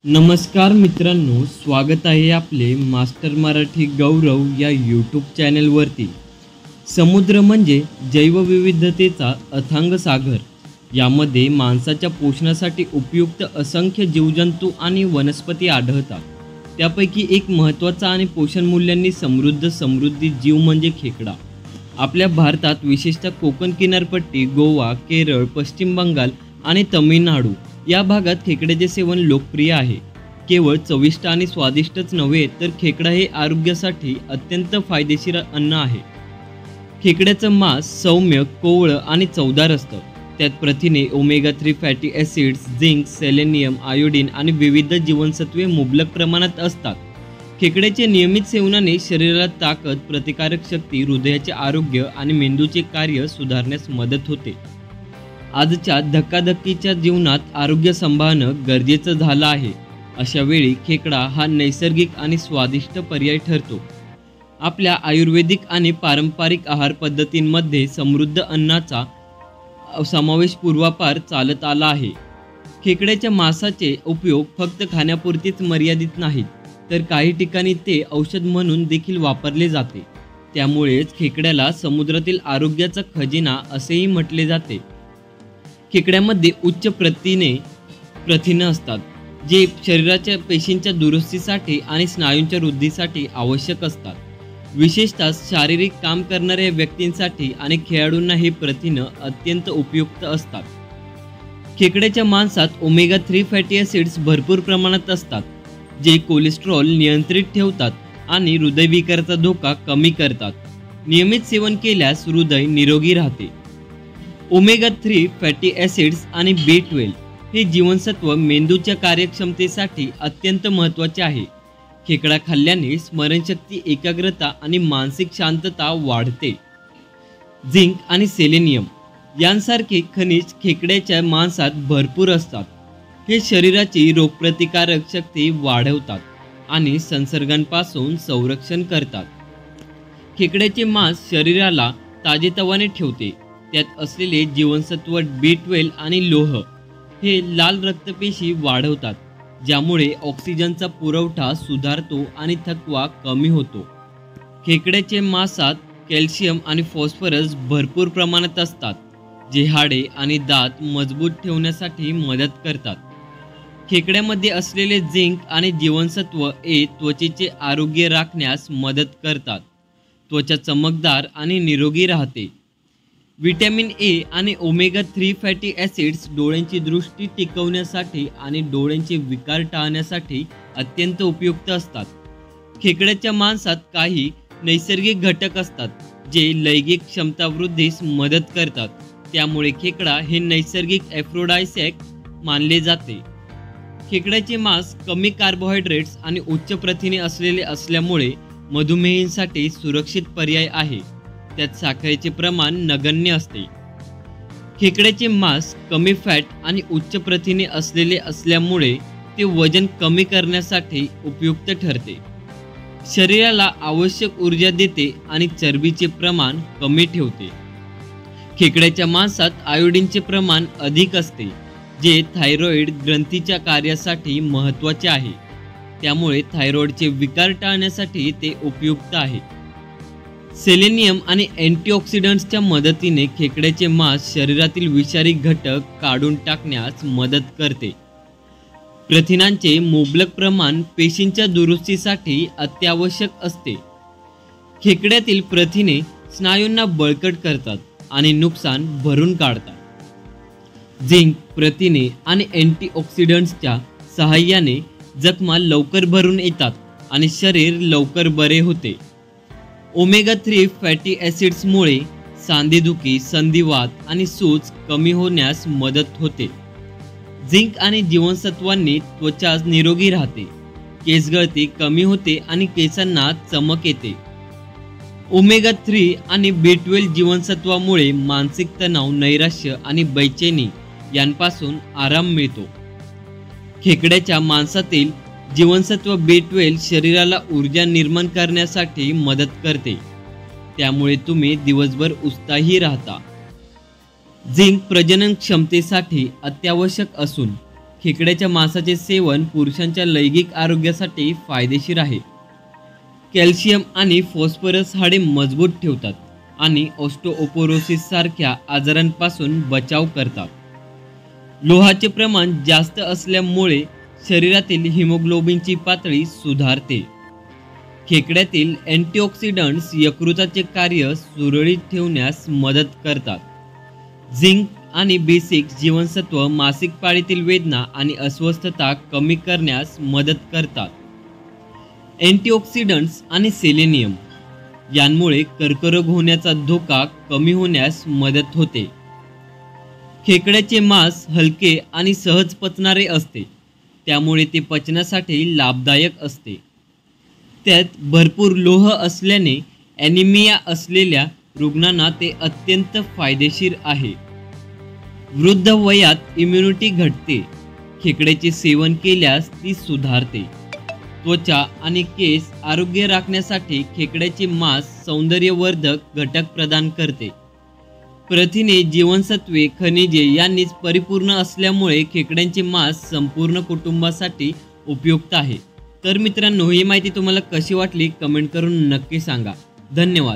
नमस्कार मित्रांनो, स्वागत आहे आपले मास्टर मराठी गौरव या यूट्यूब चॅनलवरती। समुद्र म्हणजे जैवविविधतेचा अथांग सागर। यामध्ये माणसाच्या पोषणासाठी उपयुक्त असंख्य जीवजंतू आणि वनस्पती आढळतात। त्यापैकी एक महत्त्वाचा आणि पोषण मूल्यांनी समृद्धी जीव म्हणजे खेकडा। आपल्या भारतात विशेषतः कोकण किनारपट्टी, गोवा, केरळ, पश्चिम बंगाल आणि तमिळनाडू या भागात खेकड्याचे सेवन लोकप्रिय आहे। केवळ चविष्ट आणि स्वादिष्टच नव्हे तर खेकडा हे आरोग्यासाठी अत्यंत फायदेशीर अन्न आहे। खेकड्याचं मांस सौम्य, कोवळं आणि चवदार असतं। त्यात प्रथिने, omega 3 fatty acids, zinc, selenium, iodine आणि विविध जीवनसत्वे मुबलक प्रमाणात असतात। खेकड्याचे नियमित सेवनाने शरीराला ताकद, प्रतिकारक शक्ती, हृदयाचे आरोग्य आणि मेंदूचे कार्य सुधारण्यास मदत होते। आजच्या धक्काधक्कीच्या जीवनात आरोग्य सांभाळणं गरजेचं झालं आहे। अशा वेळी खेकडा हा नैसर्गिक आणि स्वादिष्ट पर्याय ठरतो। आपल्या आयुर्वेदिक आणि पारंपरिक आहार पद्धतींमध्ये समृद्ध अन्नाचा समावेश पूर्वापार चालत आला आहे। खेकड्याच्या मांसाचे उपयोग फक्त खाण्यापुरतीच मर्यादित नाहीत, तर काही ठिकाणी ते औषध म्हणून देखील वापरले जाते। त्यामुळेच खेकड्याला समुद्रातील आरोग्याचा खजिना असेही म्हटले जाते। खेकड्यामध्ये उच्च प्रथिने असतात, जे शरीराच्या पेशींच्या दुरुस्तीसाठी आणि स्नायूंच्या वृद्धीसाठी आवश्यक असतात। विशेषतः शारीरिक काम करणाऱ्या व्यक्तींसाठी आणि खेळाडूंना हे प्रथिनं अत्यंत उपयुक्त असतात। खेकड्याच्या मांसात ओमेगा 3 फॅटी ॲसिड्स भरपूर प्रमाणात असतात, जे कोलेस्ट्रॉल नियंत्रित ठेवतात आणि हृदयविकाराचा धोका कमी करतात। नियमित सेवन केल्यास हृदय निरोगी राहते। ओमेगा 3 फॅटी ॲसिड्स आणि B12 हे जीवनसत्व मेंदूच्या कार्यक्षमतेसाठी अत्यंत महत्त्वाचे आहे। खेकडा खाल्ल्याने स्मरणशक्ती, एकाग्रता आणि मानसिक शांतता वाढते। झिंक आणि सेलेनियम यांसारखे खनिज खेकड्याच्या मांसात भरपूर असतात। हे शरीराची रोगप्रतिकारक शक्ती वाढवतात आणि संसर्गांपासून संरक्षण करतात। खेकड्याचे मांस शरीराला ताजेतवाने ठेवते। त्यात असलेले जीवनसत्व B12 आणि लोह हे लाल रक्तपेशी वाढवतात, ज्यामुळे ऑक्सिजनचा पुरवठा सुधारतो आणि थकवा कमी होतो। खेकड्याचे मांसात कॅल्शियम आणि फॉस्फरस भरपूर प्रमाणात असतात, जे हाडे आणि दात मजबूत ठेवण्यासाठी मदत करतात। खेकड्यामध्ये असलेले झिंक आणि जीवनसत्व ए त्वचेचे आरोग्य राखण्यास मदत करतात। त्वचा चमकदार आणि निरोगी राहते। व्हिटॅमिन ए आणि ओमेगा 3 फॅटी ॲसिड्स डोळ्यांची दृष्टी टिकवण्यासाठी आणि डोळ्यांचे विकार टाळण्यासाठी अत्यंत उपयुक्त असतात। खेकड्याच्या मांसात काही नैसर्गिक घटक असतात, जे लैंगिक क्षमता वृद्धीस मदत करतात। त्यामुळे खेकडा हे नैसर्गिक ॲफ्रोडायसॅक मानले जाते। खेकड्याचे मांस कमी कार्बोहायड्रेट्स आणि उच्च प्रथिने असलेले असल्यामुळे मधुमेहींसाठी सुरक्षित पर्याय आहे। त्यात साखरेचे प्रमाण नगण्य असते। खेकड्याचे मांस कमी फॅट आणि उच्च प्रथिने असलेले असल्यामुळे ते वजन कमी करण्यासाठी उपयुक्त ठरते। शरीराला आवश्यक ऊर्जा देते आणि चरबीचे प्रमाण कमी ठेवते। खेकड्याच्या मांसात आयोडीनचे प्रमाण अधिक असते, जे थायरॉईड ग्रंथीच्या कार्यासाठी महत्त्वाचे आहे। त्यामुळे थायरॉईडचे विकार टाळण्यासाठी ते उपयुक्त आहे। सेलेनियम आणि अँटीऑक्सिडंट्सच्या मदतीने खेकड्याचे मांस शरीरातील विषारी घटक काढून टाकण्यास मदत करते। प्रथिनांचे मुबलक प्रमाण पेशींच्या दुरुस्तीसाठी अत्यावश्यक असते। खेकड्यातील प्रथिने स्नायूंना बळकट करतात आणि नुकसान भरून काढतात। झिंक, प्रथिने आणि अँटीऑक्सिडंट्सच्या सहाय्याने जखमा लवकर भरून येतात आणि शरीर लवकर बरे होते। ओमेगा 3 फॅटी ॲसिड्समुळे सांधेदुखी, संधिवात आणि सूज कमी होण्यास मदत होते। झिंक आणि जीवनसत्वांनी त्वचा निरोगी राहते, केसगळती कमी होते आणि केसांना चमक येते। ओमेगा 3 आणि B12 जीवनसत्वामुळे मानसिक तणाव, नैराश्य आणि बेचैनी यांपासून आराम मिळतो। खेकड्याच्या मांसातील जीवनसत्व B12 शरीराला ऊर्जा निर्माण करण्यासाठी मदत करते। त्यामुळे तुम्ही दिवसभर उत्साही राहता। झिंक प्रजनन क्षमतेसाठी अत्यावश्यक असून खेकड्याच्या मांसाचे सेवन पुरुषांच्या लैंगिक आरोग्यासाठी फायदेशीर आहे. कॅल्शियम आणि फॉस्फरस हाडे मजबूत ठेवतात आणि ऑस्टिओपोरोसिस सारख्या आजारांपासून बचाव करतात. लोहाचे प्रमाण जास्त असल्यामुळे शरीरातील हिमोग्लोबिनची पातळी सुधारते. खेकड्यातील अँटीऑक्सिडंट्स यकृताचे कार्य सुरळीत ठेवण्यास मदत करतात. झिंक आणि B6 जीवनसत्व मासिक पाळीतील वेदना आणि अस्वस्थता कमी करण्यास मदत करतात. अँटीऑक्सिडंट्स आणि सेलेनियम यांमुळे कर्करोग होण्याचा धोका कमी होण्यास मदत होते. खेकड्याचे मांस हलके आणि सहज पचणारे असते, त्यामुळे ते पचनासाठी लाभदायक असते. त्यात भरपूर लोह असल्याने ॲनिमिया असलेल्या रुग्णांना ते अत्यंत फायदेशीर आहे. वृद्ध वयात इम्युनिटी घटते. खेकड्याचे सेवन केल्यास ती सुधारते. त्वचा आणि केस आरोग्य राखण्यासाठी खेकड्याचे मांस सौंदर्यवर्धक घटक प्रदान करते. प्रथिने, जीवनसत्वे, खनिजे यांनीच परिपूर्ण असल्यामुळे खेकड्यांचे मांस संपूर्ण कुटुंबासाठी उपयुक्त आहे. तर मित्रांनो, ही माहिती तुम्हाला कशी वाटली कमेंट करून नक्की सांगा. धन्यवाद.